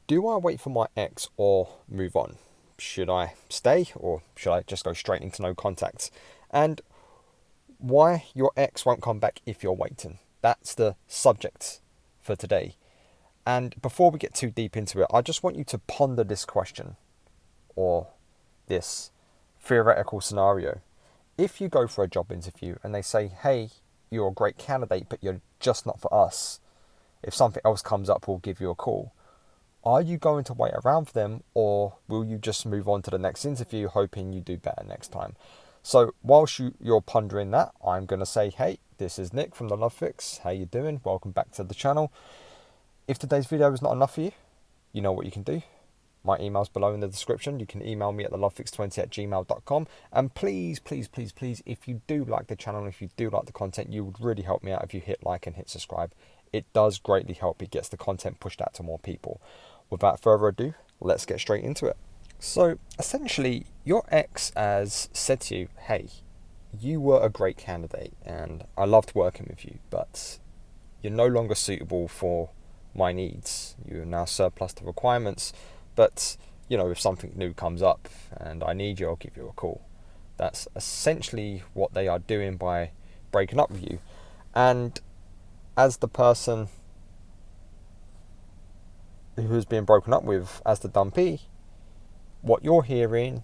Do I wait for my ex or move on? Should I stay or should I just go straight into no contact? And why your ex won't come back if you're waiting. That's the subject for today. And before we get too deep into it, I just want you to ponder this question or this theoretical scenario. If you go for a job interview and they say, hey, you're a great candidate, but you're just not for us. If something else comes up, we'll give you a call. Are you going to wait around for them, or will you just move on to the next interview hoping you do better next time? So whilst you're pondering that, I'm going to say, hey, this is Nick from The Love Fix. How you doing? Welcome back to the channel. If today's video is not enough for you, you know what you can do. My email's below in the description. You can email me at thelovefix20@gmail.com. And please, please, please, please, if you do like the channel, if you do like the content, you would really help me out if you hit like and hit subscribe. It does greatly help. It gets the content pushed out to more people. Without further ado, let's get straight into it. So essentially, your ex has said to you, hey, you were a great candidate and I loved working with you, but you're no longer suitable for my needs. You're now surplus to requirements, but if something new comes up and I need you, I'll give you a call. That's essentially what they are doing by breaking up with you. And as the person who's being broken up with, as the dumpee, what you're hearing,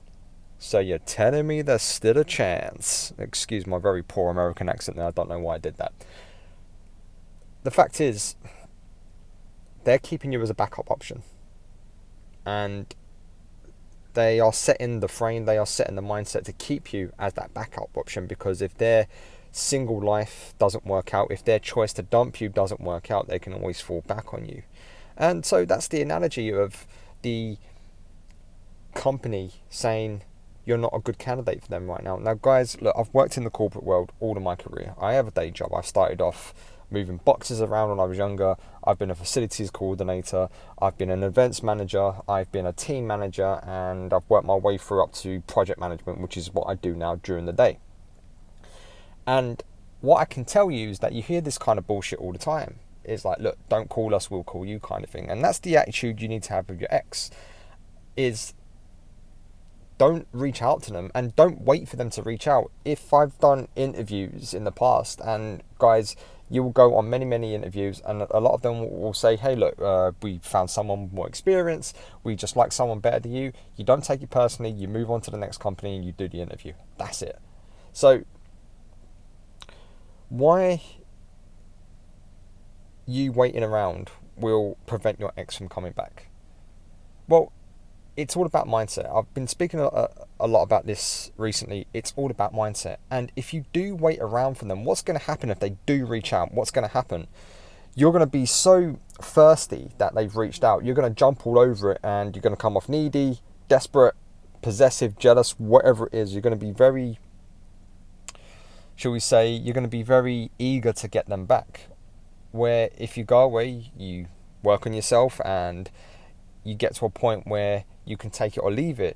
so you're telling me there's still a chance. Excuse my very poor American accent there, I don't know why I did that. The fact is, they're keeping you as a backup option. And they are setting the frame, they are setting the mindset to keep you as that backup option, because if their single life doesn't work out, if their choice to dump you doesn't work out, they can always fall back on you. And so that's the analogy of the company saying you're not a good candidate for them right now. Now, guys, look, I've worked in the corporate world all of my career. I have a day job. I started off moving boxes around when I was younger. I've been a facilities coordinator. I've been an events manager. I've been a team manager, and I've worked my way through up to project management, which is what I do now during the day. And what I can tell you is that you hear this kind of bullshit all the time. It's like, look, don't call us, we'll call you kind of thing. And that's the attitude you need to have with your ex, is don't reach out to them and don't wait for them to reach out. If I've done interviews in the past, and guys, you will go on many, many interviews, and a lot of them will say, hey, look, we found someone with more experience. We just like someone better than you. You don't take it personally. You move on to the next company and you do the interview. That's it. So why you waiting around will prevent your ex from coming back? Well, it's all about mindset. I've been speaking a lot about this recently. It's all about mindset. And if you do wait around for them, what's going to happen if they do reach out? What's going to happen? You're going to be so thirsty that they've reached out. You're going to jump all over it, and you're going to come off needy, desperate, possessive, jealous, whatever it is. You're going to be very, shall we say, you're going to be very eager to get them back. Where if you go away, you work on yourself and you get to a point where you can take it or leave it,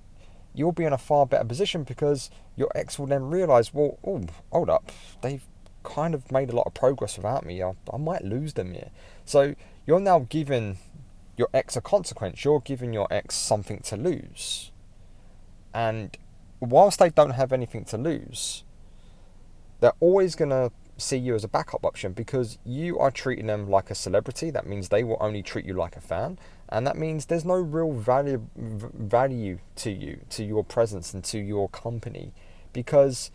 you'll be in a far better position, because your ex will then realise, well, oh, hold up, they've kind of made a lot of progress without me. I might lose them here. So you're now giving your ex a consequence. You're giving your ex something to lose. And whilst they don't have anything to lose, they're always going to see you as a backup option, because you are treating them like a celebrity. That means they will only treat you like a fan, and that means there's no real value to you, to your presence and to your company, because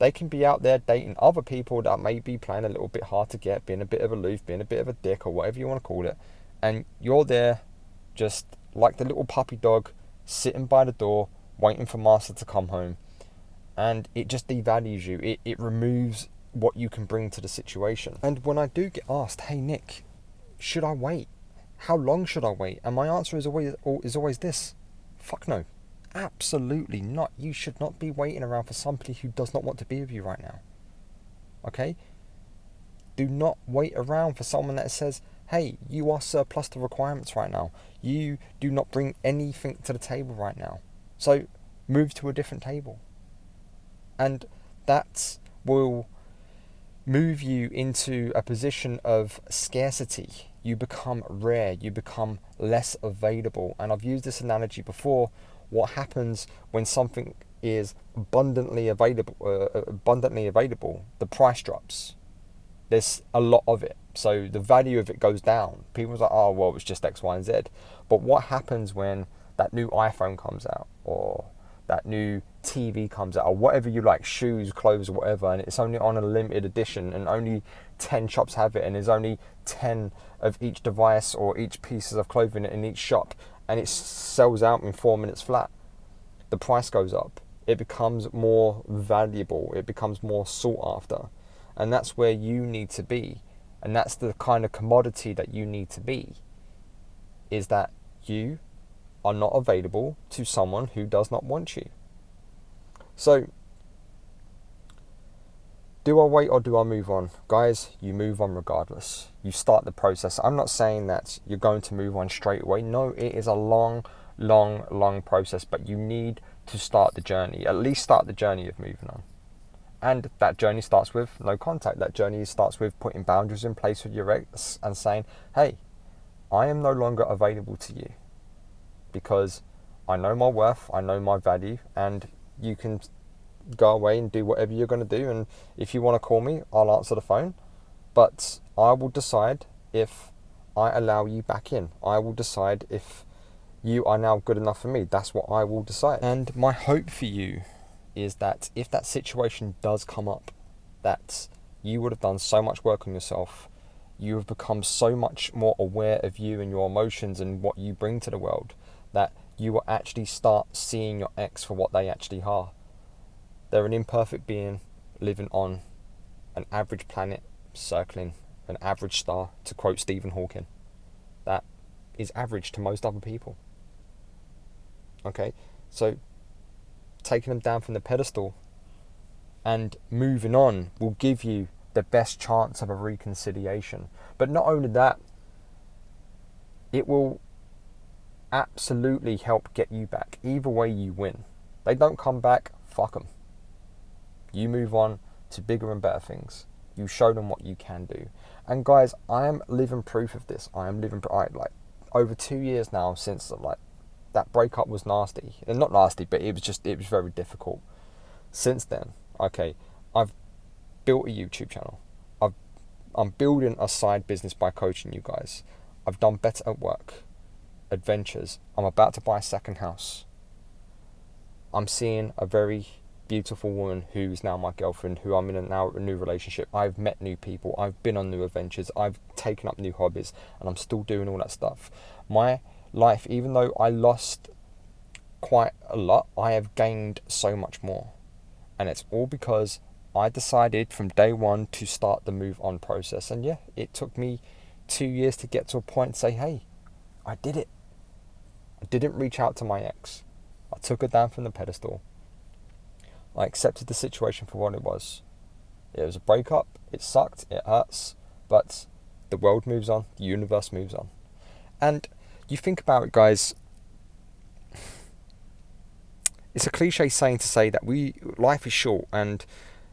they can be out there dating other people that may be playing a little bit hard to get, being a bit of aloof, being a bit of a dick, or whatever you want to call it, and you're there just like the little puppy dog sitting by the door waiting for master to come home. And it just devalues you. It removes what you can bring to the situation. And when I do get asked, hey Nick, should I wait? How long should I wait? And my answer is always this: fuck no. Absolutely not. You should not be waiting around for somebody who does not want to be with you right now. Okay? Do not wait around for someone that says, hey, you are surplus to requirements right now. You do not bring anything to the table right now. So move to a different table. And that will move you into a position of scarcity, you become rare, you become less available. And I've used this analogy before. What happens when something is abundantly available, the price drops. There's a lot of it, so the value of it goes down. People's like, oh well, it's just X, Y, and Z. But what happens when that new iPhone comes out, or that new TV comes out, or whatever you like, shoes, clothes, whatever, and it's only on a limited edition, and only 10 shops have it, and there's only 10 of each device or each pieces of clothing in each shop, and it sells out in 4 minutes flat. The price goes up. It becomes more valuable. It becomes more sought after. And that's where you need to be. And that's the kind of commodity that you need to be. Is that you are not available to someone who does not want you. So, do I wait or do I move on? Guys, you move on regardless. You start the process. I'm not saying that you're going to move on straight away. No, it is a long process, but you need to start the journey. At least start the journey of moving on. And that journey starts with no contact. That journey starts with putting boundaries in place with your ex and saying, hey, I am no longer available to you because I know my worth, I know my value, and you can go away and do whatever you're going to do. And if you want to call me, I'll answer the phone. But I will decide if I allow you back in. I will decide if you are now good enough for me. That's what I will decide. And my hope for you is that if that situation does come up, that you would have done so much work on yourself, you have become so much more aware of you and your emotions and what you bring to the world, that you will actually start seeing your ex for what they actually are. They're an imperfect being living on an average planet, circling an average star, to quote Stephen Hawking. That is average to most other people. Okay, so taking them down from the pedestal and moving on will give you the best chance of a reconciliation. But not only that, it will absolutely help get you back. Either way, you win. They don't come back, fuck them. You move on to bigger and better things. You show them what you can do. And guys, I am living proof of this. I am living like over 2 years now since that breakup was nasty. And not nasty, but it was very difficult. Since then, okay, I've built a YouTube channel. I'm building a side business by coaching you guys. I've done better at work, adventures. I'm about to buy a second house. I'm seeing a very beautiful woman who's now my girlfriend, who I'm in a new relationship. I've met new people. I've been on new adventures. I've taken up new hobbies, and I'm still doing all that stuff. My life, even though I lost quite a lot, I have gained so much more. And it's all because I decided from day one to start the move on process. And yeah, it took me 2 years to get to a point and say, hey, I did it. I didn't reach out to my ex. I took her down from the pedestal. I accepted the situation for what it was. It was a breakup. It sucked. It hurts. But the world moves on. The universe moves on. And you think about it, guys. It's a cliche saying to say that life is short, and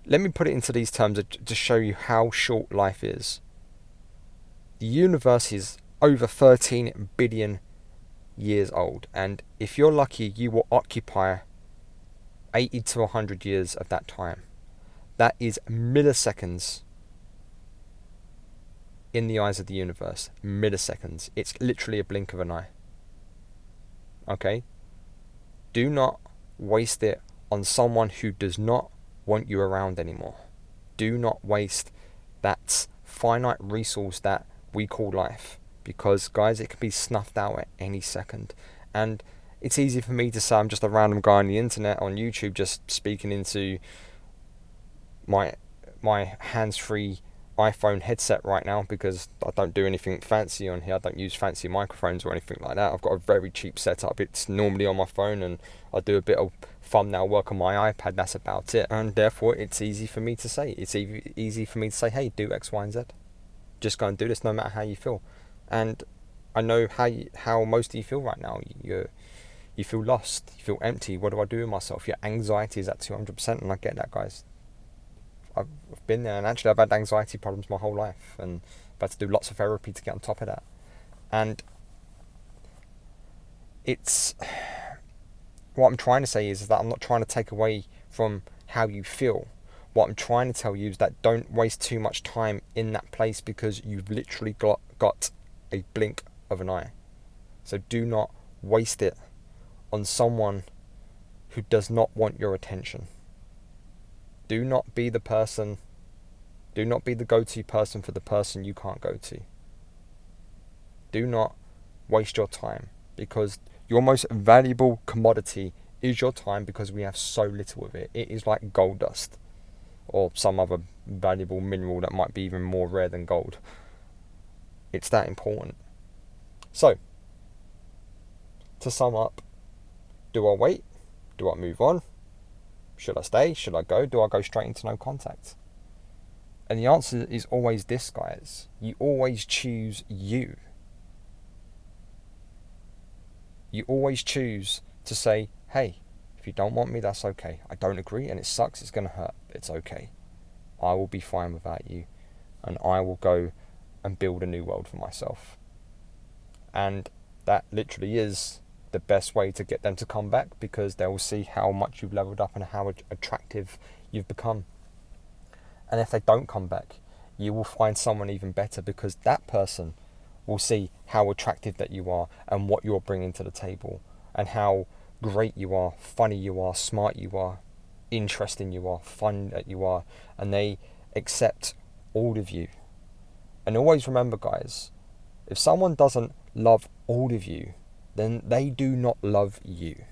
let me put it into these terms to show you how short life is. The universe is over 13 billion years old, and if you're lucky, you will occupy 80 to 100 years of that time. That is milliseconds in the eyes of the universe. Milliseconds. It's literally a blink of an eye. Okay? Do not waste it on someone who does not want you around anymore. Do not waste that finite resource that we call life, because guys, it can be snuffed out at any second. And it's easy for me to say I'm just a random guy on the internet, on YouTube, just speaking into my hands-free iPhone headset right now, because I don't do anything fancy on here. I don't use fancy microphones or anything like that. I've got a very cheap setup. It's normally on my phone, and I do a bit of thumbnail work on my iPad. That's about it. And therefore, it's easy for me to say. It's easy for me to say, hey, do X, Y, and Z. Just go and do this, no matter how you feel. And I know how most of you feel right now. You feel lost. You feel empty. What do I do with myself? Your anxiety is at 200%, and I get that, guys. I've been there, and actually I've had anxiety problems my whole life, and I've had to do lots of therapy to get on top of that. And it's... What I'm trying to say is that I'm not trying to take away from how you feel. What I'm trying to tell you is that don't waste too much time in that place, because you've literally got a blink of an eye. So do not waste it on someone who does not want your attention. Do not be the person, do not be the go-to person for the person you can't go to. Do not waste your time, because your most valuable commodity is your time, because we have so little of it. It is like gold dust, or some other valuable mineral that might be even more rare than gold. It's that important. So, to sum up, do I wait? Do I move on? Should I stay? Should I go? Do I go straight into no contact? And the answer is always this, guys. You always choose you. You always choose to say, hey, if you don't want me, that's okay. I don't agree and it sucks, it's going to hurt. It's okay. I will be fine without you, and I will go and build a new world for myself. And that literally is the best way to get them to come back, because they will see how much you've leveled up and how attractive you've become. And if they don't come back, you will find someone even better, because that person will see how attractive that you are and what you're bringing to the table, and how great you are, funny you are, smart you are, interesting you are, fun that you are, and they accept all of you. And always remember, guys, if someone doesn't love all of you, then they do not love you.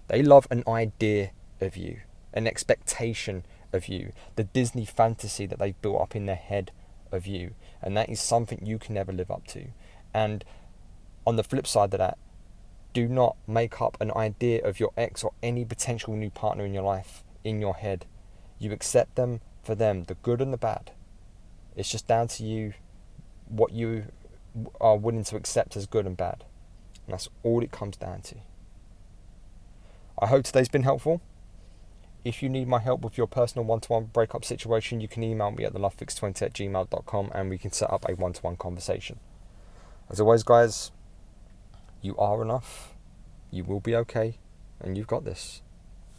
They love an idea of you, an expectation of you, the Disney fantasy that they've built up in their head of you, and that is something you can never live up to. And on the flip side of that, do not make up an idea of your ex or any potential new partner in your life in your head. You accept them for them, the good and the bad. It's just down to you what you are willing to accept as good and bad. And that's all it comes down to. I hope today's been helpful. If you need my help with your personal one-to-one breakup situation, you can email me at thelovefix20@gmail.com and we can set up a one-to-one conversation. As always, guys, you are enough, you will be okay, and you've got this.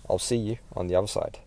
I'll see you on the other side.